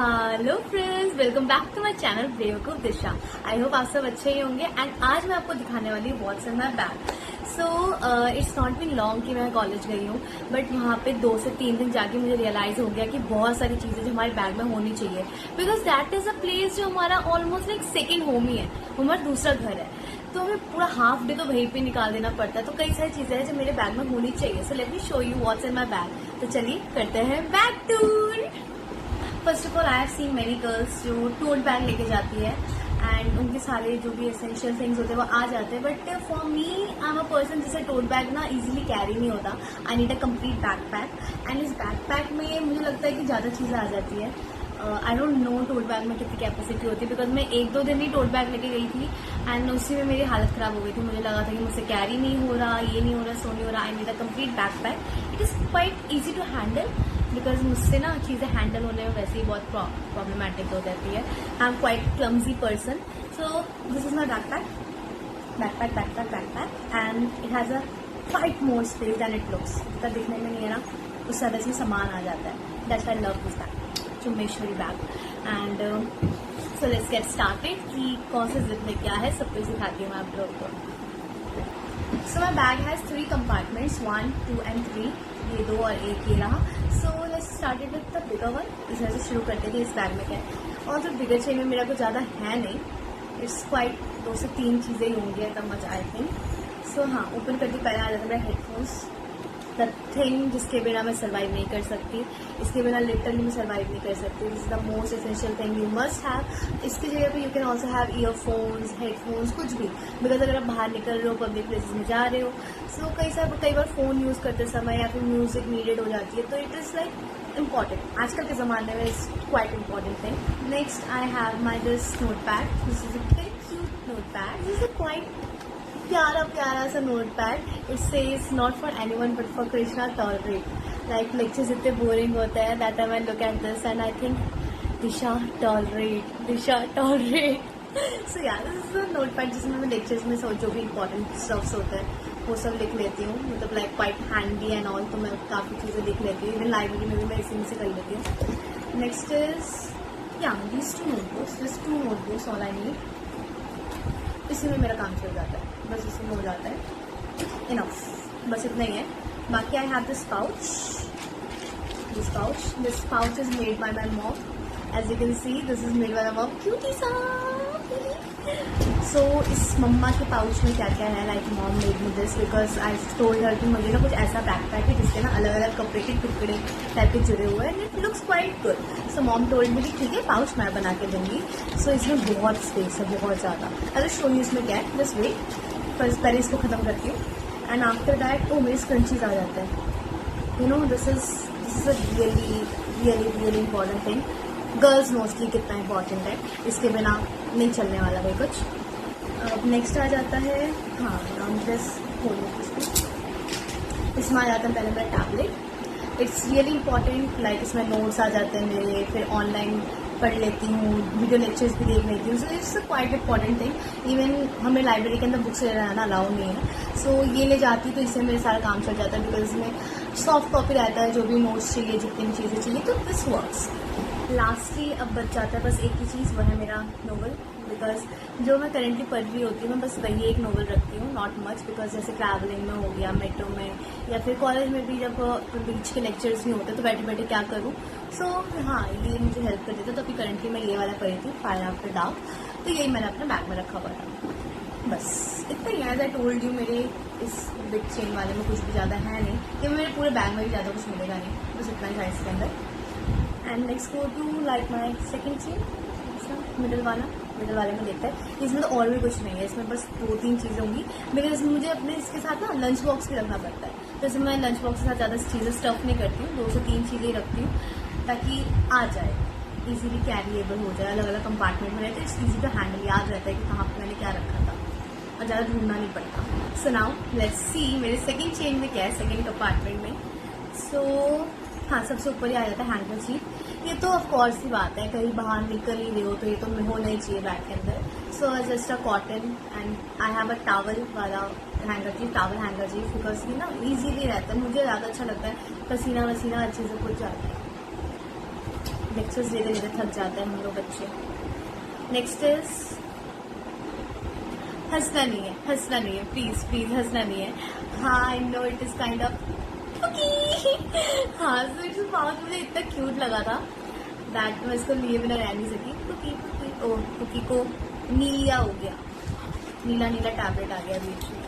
Hello friends, welcome back to my channel बेवकूफ Disha. I hope आप सब अच्छे ही होंगे। एंड आज मैं आपको दिखाने वाली हूँ what's in my bag. So it's not been long कि मैं कॉलेज गई हूँ, बट वहाँ पे 2 से 3 दिन जाके मुझे रियलाइज हो गया कि बहुत सारी चीजें जो हमारे बैग में होनी चाहिए, because that is a place जो हमारा ऑलमोस्ट लाइक सेकेंड होम ही है, हमारा दूसरा घर है। तो हमें पूरा हाफ डे तो वहीं पे निकाल देना पड़ता है। तो कई सारी चीजें हैं जो मेरे बैग में होनी चाहिए। So let me show you what's in my bag. तो चलिए करते हैं bag tour. First of all I have seen many girls जो टोट बैग लेके जाती है एंड उनके सारे जो भी एसेंशियल थिंग्स होते हैं वो आ जाते हैं। But for me I am a person जिसे टोट बैग ना इजीली कैरी नहीं होता। आई need a complete backpack and इस बैकपैक में मुझे लगता है कि ज़्यादा चीज़ें आ जाती है। I don't know tote bag में कितनी कैपेसिटी होती है, बिकॉज मैं 1-2 दिन ही टोट बैग लेके गई थी एंड उसी में मेरी हालत खराब हो गई थी। मुझे लगा था कि मुझसे कैरी नहीं हो रहा, ये नहीं हो रहा, सो नहीं हो रहा। I need a complete backpack. It is quite easy to handle because मुझसे ना चीज़ें हैंडल होने में वैसे ही बहुत प्रॉब्लमेटिक हो जाती है। I am quite clumsy person. So this is my backpack and it has a quite more space than it looks. इतना दिखने में नहीं है ना, उस तरह से सामान आ जाता है। That's I love this bag, चुम्बेश्वरी bag. And so let's get started कि कौन से जिप में क्या है, सब कुछ दिखाती हूँ मैं आप लोग को। So my bag has 3 compartments, 1, 2 and 3। ये 2 और 1 ये रहा। So let's started with the bigger one. इस तरह से शुरू करते थे इस बैग में क्या है। और जो बिगर चेन में मेरा कुछ ज़्यादा है नहीं, इट्स क्वाइट 2 से 3 चीज़ें ही होंगी तब मच आई थिंक। सो हाँ, ओपन करती पहले आ जाता है मेरा हेडफोन्स, द थिंग जिसके बिना मैं सर्वाइव नहीं कर सकती। इसके बिना लिटरली मैं सर्वाइव नहीं कर सकती। This is the most essential thing you must have. इसकी जगह पे you can also have earphones, headphones, कुछ भी। बिकॉज अगर आप बाहर निकल रहे हो, पब्लिक प्लेसेस में जा रहे हो, सो कई बार फ़ोन यूज़ करते समय या फिर म्यूजिक नीडेड हो जाती है, तो इट इज़ लाइक इम्पॉर्टेंट। आजकल के ज़माने में it's quite important thing. Next I have my this note pad. This is a very cute note pad. This is quite प्यारा सा note pad. It says not for anyone but for Krishna tolerate. Like lectures इतने boring होते हैं, that time I look at this and I think Disha tolerate. So यार this is a note pad जिसमें मैं lectures में जो भी इंपॉर्टेंट स्टफ्स होते हैं वो सब लिख लेती हूँ। मतलब like quite handy and all, तो मैं काफ़ी चीज़ें लिख लेती हूँ। इवन लाइब्रेरी में भी मैं इसी में से कर लेती हूँ। नेक्स्ट इज या these 2 notebooks, this 2 notebooks all I need. इसी में मेरा काम चल जाता है, बस इसी में हो जाता है इनफ, बस इतना ही है। बाकी I have this pouch. This pouch is made by my mom. As you can see this is made by my mom, cutie सा। सो इस मम्मा के पाउच में क्या क्या है, like mom made me this because I told her कि मुझे ना कुछ ऐसा बैकपैक है जिसके ना अलग अलग कपड़े के टुकड़े टाइप के जुड़े हुए हैं, it looks quite good. So mom told me कि ठीक है पाउच मैं बना के दूंगी। सो इसमें बहुत स्पेस है, बहुत ज़्यादा। अगर शो यू इसमें क्या है, जस्ट वेट, फर्स्ट पहले इसको ख़त्म करती हूँ एंड आफ्टर दैट मेरे स्क्रंचीज आ जाते हैं। You know this is a really important thing. Girls mostly कितना इंपॉर्टेंट है, इसके बिना नहीं चलने वाला भाई कुछ। अब नेक्स्ट आ जाता है हाँ दिस इसमें आ जाता है पहले मेरा tablet. It's really important. Like इसमें नोट्स आ जाते हैं मेरे, फिर ऑनलाइन पढ़ लेती हूँ, वीडियो लेक्चर्स भी देख लेती हूँ। So it's quite important thing. Even हमें लाइब्रेरी के अंदर बुक्स ले रहना अलाउ नहीं है। सो ये ले जाती तो इससे मेरा सारा काम चल जाता है, बिकॉज इसमें सॉफ्ट कॉपी रहता है, जो भी नोट्स चाहिए, जितनी भी चीज़ें चाहिए, तो दिस वर्क्स। लास्टली अब बच जाता है बस एक ही चीज़, वह है मेरा नोवेल। बिकॉज जो मैं करेंटली पढ़ रही होती हूँ मैं बस वही एक नोवेल रखती हूँ, नॉट मच। बिकॉज जैसे ट्रैवलिंग में हो गया, मेट्रो में या फिर कॉलेज में भी जब बीच के लेक्चर्स नहीं होते तो बैठे बैठे क्या करूँ। सो हाँ, ये मुझे हेल्प कर देता। तो अभी करंटली मैं ये वाला पढ़ी थी, फायर आफ्टर डार्क। तो यही मैंने अपने बैग में रखा हुआ था। बस इतना ही है। एज आई टोल्ड यू, मेरे इस बिग चेन वाले में कुछ भी ज़्यादा है नहीं, कि मेरे पूरे बैग में भी ज़्यादा कुछ मिलेगा नहीं, बस इतना ही था इसके अंदर। And next go to like my second chain, middle वाले में देखते हैं। इसमें तो और भी कुछ नहीं है, इसमें बस 2-3 चीज़ें होंगी। बिकॉज इसमें मुझे अपने इसके साथ ना लंच बॉक्स भी रखना पड़ता है, तो इसमें मैं लंच बॉक्स के साथ ज़्यादा चीज़ें स्टफ नहीं करती हूँ। 2 से 3 चीज़ें ही रखती हूँ ताकि आ जाए, इजीली कैरिएबल हो जाए। अलग अलग कंपार्टमेंट में रहते हैं, इट्स ईजी टू हैंडल, याद रहता है कि कहाँ पर मैंने क्या रखा था और ज़्यादा ढूंढना नहीं पड़ता। सो नाउ लेट्स सी मेरे सेकेंड चेन में क्या है, सेकेंड कंपार्टमेंट में। सो हाँ, सबसे ऊपर ही आ जाता है हैंडकरचीफ। ये तो ऑफकोर्स ही बात है, कहीं बाहर निकल ही रहे हो तो ये तो होना ही चाहिए बैग के अंदर। So just a cotton and I have a towel वाला टॉवल हैंडकरचीफ, बिकॉज ये ना ईजीली रहता है, मुझे ज़्यादा अच्छा लगता है। पसीना वसीना अच्छे से कुछ जाता है। लेक्चर्स देते देते थक जाते हैं हम लोग बच्चे। नेक्स्ट इज हंसना नहीं है प्लीज प्लीज हंसना नहीं है। हाँ I know it is kind of हाँ सो इट्स माउथ मुझे इतना क्यूट लगा था दैट मैं इसको लिए बिना रह नहीं सकी। कुकी को नीलिया हो गया, नीला टैबलेट आ गया बीच में।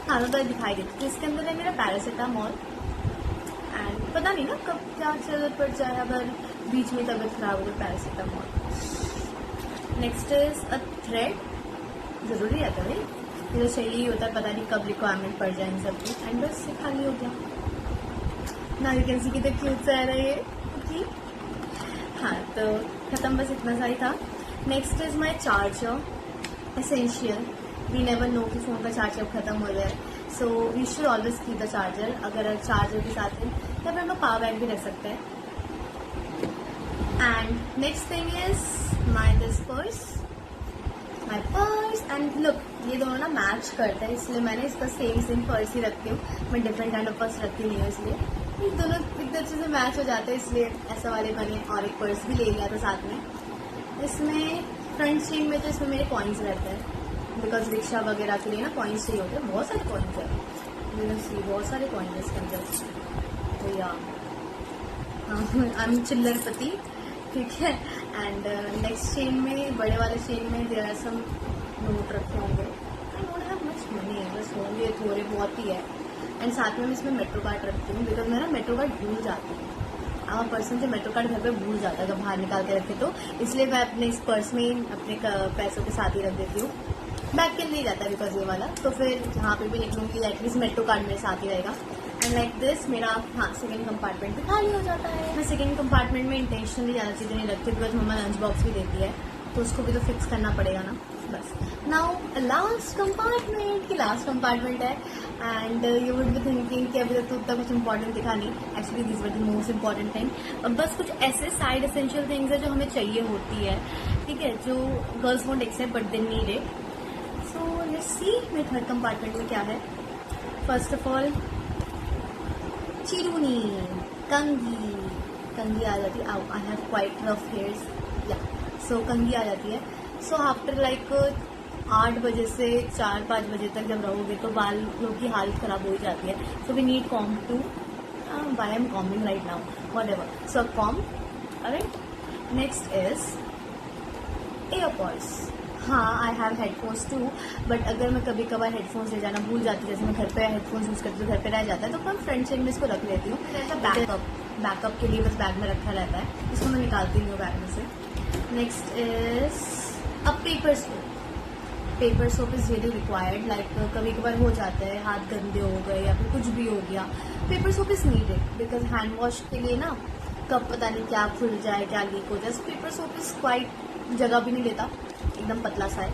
हाँ तो दिखाई देती, तो इसके अंदर है मेरा पैरासीटामोल एंड पता नहीं ना कब क्या जरूरत पड़ जाए अगर बीच में तबीयत खराब हो गई, paracetamol. Next is a thread, जरूरी रहता है भाई, ये तो चाहिए ही होता है, पता नहीं कब रिक्वायरमेंट पड़ जाए इन सब की। एंड बस ये खाली हो गया ना, यू कैन सी कितना क्यूट सा है ये कुकी। हाँ तो खत्म, बस इतना सा ही था। Next is my charger, essential, we never know कि फ़ोन का चार्जर खत्म हो जाए, so we should always keep the charger. अगर चार्जर के साथ में या फिर हम लोग पावर बैंक भी रख सकते हैं। And next thing is my this purse and look, ये दोनों ना मैच करते हैं, इसलिए मैंने इसका सेम पर्स ही रखती हूँ, मैं डिफरेंट काइंड ऑफ पर्स रखती नहीं हूँ, इसलिए ये दोनों एक अच्छे से मैच हो जाते हैं, इसलिए ऐसा वाले मैंने और एक पर्स भी ले लिया था साथ में। इसमें फ्रंट चेन में तो इसमें मेरे कॉइन्स रहते हैं, बिकॉज रिक्शा वगैरह के लिए ना कॉइन्स चाहिए होते हैं, बहुत सारे कॉइन्स है, बहुत सारे कॉइन्स है इसके अंदर। तो या आई एम चिल्लरपति, ठीक है। एंड नेक्स्ट चेन में, बड़े वाले चेन में देयर आर सम नोट रखे होंगे, आई डोंट हैव मच मनी, बस होंगे थोड़े बहुत ही है। एंड साथ में मैं इसमें मेट्रो कार्ड रखती हूँ, बिकॉज मैं ना मेट्रो कार्ड भूल जाती हूँ, आम पर्सन जो मेट्रो कार्ड घर पे भूल जाता है जब बाहर निकाल के रखे, तो इसलिए मैं अपने इस पर्स में अपने पैसों के साथ ही रख देती हूँ। बैग के लिए जाता है बिकॉज ये वाला, तो फिर जहाँ पे भी निकलूंगी एटलीस्ट मेट्रो कार्ड मेरे साथ ही रहेगा। एंड लाइक दिस मेरा सेकेंड कंपार्टमेंट भी खाली हो जाता है। मैं सेकेंड कंपार्टमेंट में इंटेंशनली ज़्यादा चीज़ें नहीं रखती, बिकॉज मम्मा लंच बॉक्स भी देती है, तो उसको भी तो फिक्स करना पड़ेगा ना। बस नाउ लास्ट कंपार्टमेंट, की लास्ट कंपार्टमेंट है। And you would be thinking कि अभी तक तो उतना कुछ इंपॉर्टेंट दिखा नहीं, actually this were the most important thing. बस कुछ ऐसे साइड एसेंशियल थिंग्स है जो हमें चाहिए होती है, ठीक है, जो girls won't accept but they need it. So let's see मेरे थर्ड कंपार्टमेंट में क्या है। फर्स्ट ऑफ ऑल चिरूनी, कंगी आ जाती है। I have quite rough hairs, या सो कंगी आ जाती है। सो आफ्टर लाइक 8 बजे से 4-5 बजे तक जब रहोगे तो बाल लोग की हालत खराब हो ही जाती है, so we need comb to why am combing right now whatever, so comb. Right, next is AirPods. हाँ I have headphones too, but अगर मैं कभी कभार हेडफोन्स ले जाना भूल जाती हूँ, जैसे मैं घर पे हेडफोन्स यूज़ करती हूँ, घर पे रह जाता है, तो मैं फ्रंट चेन में इसको रख लेती हूँ। बैकअप के लिए बस बैग में रखा रहता है, इसको मैं निकालती नहीं हूँ बैग में से। Next is a paper soap is really required, like कभी कभार हो जाता है हाथ गंदे हो गए या फिर कुछ भी हो गया, paper soap is needed, because hand wash के लिए ना कब पता नहीं क्या खुल जाए क्या लीक हो जाए। पेपर सोप इज़ क्वाइट, जगह भी नहीं लेता, एकदम पतला सा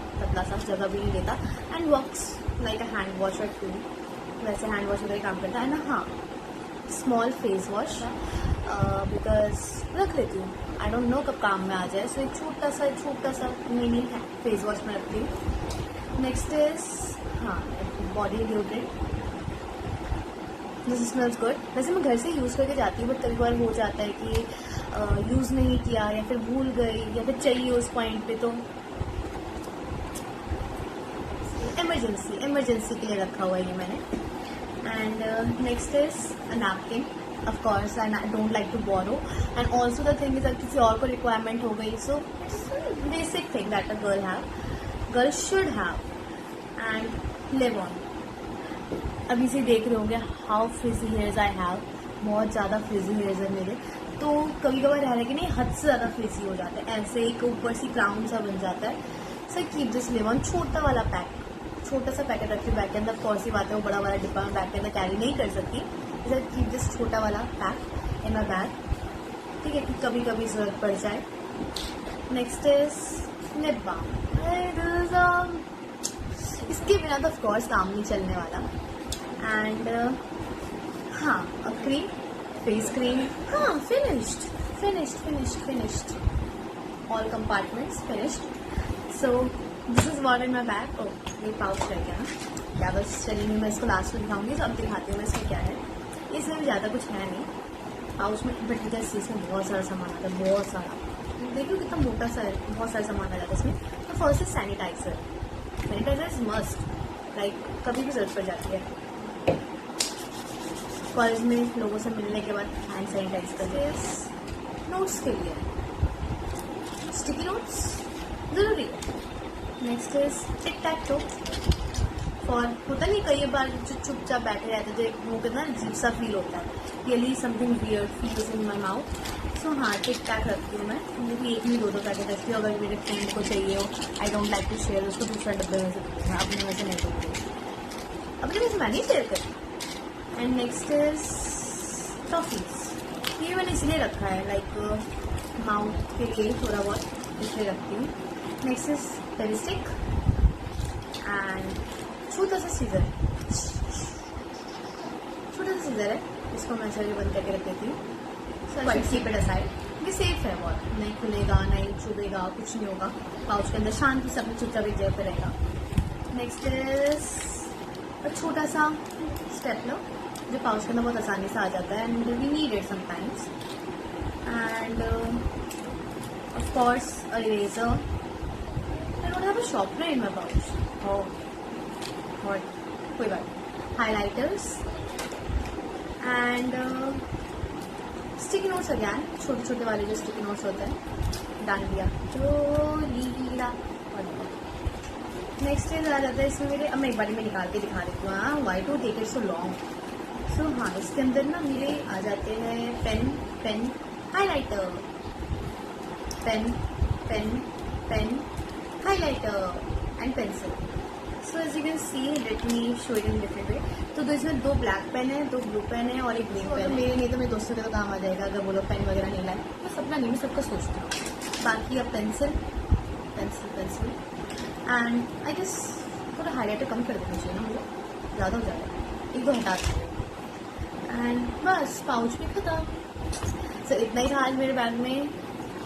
जगह भी नहीं लेता, and works like a hand washer too, वैसे हैंड वॉश वगैरह काम करता है ना। हाँ स्मॉल फेस वॉश बिकॉज रख लेती हूँ, आई डोंट नो कब काम में आ जाए, सो एक छोटा सा मिनी फेस वॉश में रखती हूँ। Next is body deodorant, this smells good. वैसे मैं घर से यूज़ करके जाती हूँ, बट कभी बार हो जाता है कि यूज़ नहीं किया या फिर भूल गई या फिर चाहिए उस पॉइंट पे, तो इमरजेंसी के लिए रखा हुआ है ये मैंने। And next is a napkin, of course I don't like to borrow, and also the thing is किसी और को रिक्वायरमेंट हो गई, so it's basic thing that a girl should have. And live on, अभी से देख रहे होंगे how frizzy hairs I have, बहुत ज़्यादा फ्रिजी हेयर्स है मेरे, तो कभी कभार रह रहा कि नहीं हद से ज़्यादा फ्रिजी हो जाता है, ऐसे एक ऊपर सी क्राउन सा बन जाता है। So keep this live on, छोटा सा पैकेट रखी बैग के अंदर, कौन सी बात है वो बड़ा वाला डिब्बा में बैग के अंदर कैरी नहीं कर सकती, इधर कीप दिस छोटा वाला पैक इन माई बैग, ठीक है, कि कभी कभी जरूरत पड़ जाए। नेक्स्ट इज लिप बाम, इसके बिना तो ऑफकोर्स काम नहीं चलने वाला। And a cream, face cream, finished, all compartments finished. So this is what in my bag. Oh ये पाउच रह गया ना, क्या बस चलिए मैं इसको लास्ट में दिखाऊंगी, तो अब दिखाती हूँ मैं इसमें क्या है। इसमें भी ज़्यादा कुछ है नहीं, पाउच में, बट जैसे इसमें बहुत सारा सामान आता है, बहुत सारा, देखो कितना मोटा सा है, बहुत सारा सामान आ जाता है इसमें। तो first is sanitizer. Sanitizer is must, like कभी भी जरूरत पड़ जाती है। कॉलेज में लोगों से मिलने के बाद हैंड सैनिटाइज करते हैं। नोट्स के लिए स्टिकी नोट्स ज़रूरी है। Next is tick tech to, और होता नहीं कई बार जो चुपचाप बैठे रहते थे वो कितना अजीब सा फील होता है, really something weird feels in my mouth. So हाँ, टिक टैक रखती हूँ मैं, मुझे भी एक नहीं दो पैकेट रखती हूँ। अगर मेरे फ्रेंड को चाहिए हो, I don't like to share, उसको दूसरा डब्बे में से दूंगा, अपने में से नहीं दूँगी, अपने में से मैं नहीं शेयर करती। एंड नेक्स्ट इज टॉफीज, ये मैंने इसलिए रखा है लाइक माउथ के लिए थोड़ा बहुत इसलिए रखती हूँ। नेक्स्ट इज पेरिस्टिक एंड छोटा सा सीजर है, इसको मैं चलिए बंद करके रख देती हूँ। कीप इट असाइड, ये सेफ है बहुत, नहीं खुलेगा, नहीं चुभेगा, कुछ नहीं होगा। पाउच के अंदर शांति से अपने चुपचाप एक जगह पे रहेगा। नेक्स्ट इज छोटा सा स्टेपलर, जो पाउच के अंदर बहुत आसानी से आ जाता है, and we need it sometimes. And of course a eraser, I don't have a sharpener in my pouch. Oh और कोई बात। Highlighters and sticky notes again, छोटे छोटे वाले जो स्टिकी नोट्स होते हैं, डाल दिया जो लीला। नेक्स्ट इज आ जाता है इसमें मेरे, अब मैं एक बार में निकाल के दिखा देती हूँ। हाँ, why to take it so long. So हाँ, इसके अंदर ना मेरे आ जाते हैं pen, highlighter, pen, highlighter and pencil. So as you can see, let me show you in different way. तो इसमें 2 ब्लैक पेन है, 2 ब्लू पेन है और एक ग्रीन पेन है। मेरे नहीं तो मेरे दोस्तों के तो काम आ जाएगा अगर वो लोग पेन वगैरह नहीं लाए, तो सपना नहीं, मैं सबका सोचती हूँ। बाकी अब पेंसिल एंड आई गेस थोड़ा हाईलाइटर कम कर देना चाहिए ना, मुझे ज़्यादा हो जाएगा, 1-2 हटा दें एंड बस पाउच भी खत्म। सो इतना ही था आज मेरे बैग में।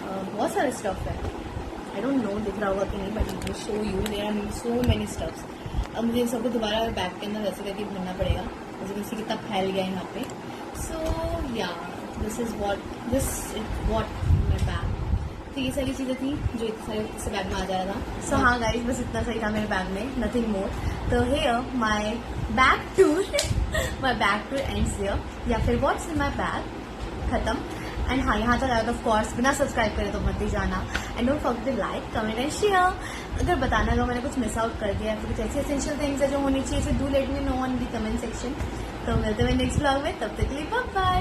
बहुत सारे स्टफ है, आई डोंट नो दिख रहा होगा कि नहीं, but I show you, there are so many stuffs. अब मुझे इन सबको दोबारा बैग के अंदर वैसे करके भरना पड़ेगा, जैसे कितना फैल गया है यहाँ पे। सो या this is what my bag. तो ये सारी चीज़ें थी जो इस बैग में आ जा रहा था। सो हाँ गाइस, बस इतना सही था मेरे बैग में, नथिंग मोर। तो here my bag tour ends here, या फिर व्हाट्स इन माई बैग खत्म। एंड हाँ, यहाँ तक आया तो ऑफ कोर्स बिना सब्सक्राइब करे तो मत ही जाना। And don't forget to like, comment and share. अगर बताना अगर मैंने कुछ मिस आउट कर दिया, तो कुछ ऐसे एसेंशियल थिंग्स है जो होनी चाहिए, do let me know on the comment section. तो मिलते हुए नेक्स्ट व्लॉग में, तब तक के लिए बाय बाय।